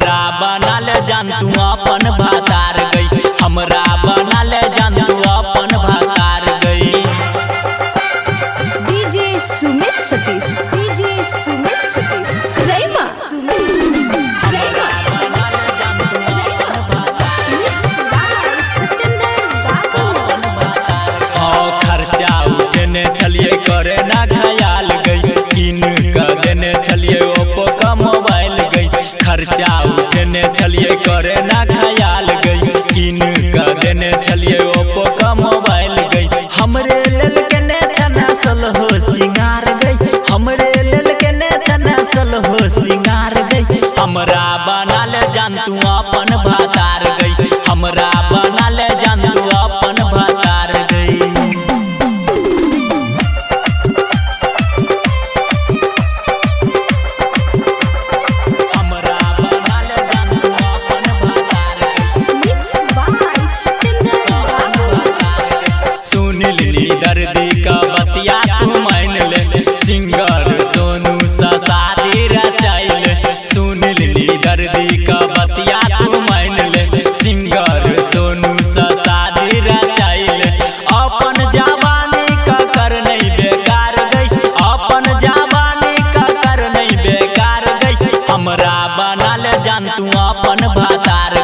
हमरा बनल जान तू अपन भातार गई, हमरा बनल जान तू अपन भातार गई। डीजे सुमित सतीश, डीजे सुमित सतीश रैमा हमरा बनल जान तू अपन भातार खर्चा उठने छलिए करे ना खयाल गई, किन का देने छलिए ओप्पो का मोबाइल गई। खर्चा उठने छलिए करे ना खयाल गई, किन का देने छलिए ओप्पो का मोबाइल गई। हमरे लेल के ने छनासल हो सिंगार गई, हमरे लेल के ने छनासल हो सिंगार गई। हमरा बनल जान तू अपन भातार गई, हमरा बनल जान तू अपन भातार गई। दर्दी का बतिया तू मान ले, सिंगर सोनू सा शादी रचाइल। सुन ली दर्दी का बतिया तू मान ले, सिंगर सोनू सा शादी रचाइल। अपन जवानी का कर नहीं बेकार गई, अपन जवानी का कर नहीं बेकार गई। हमरा बनल जान तू अपन भातार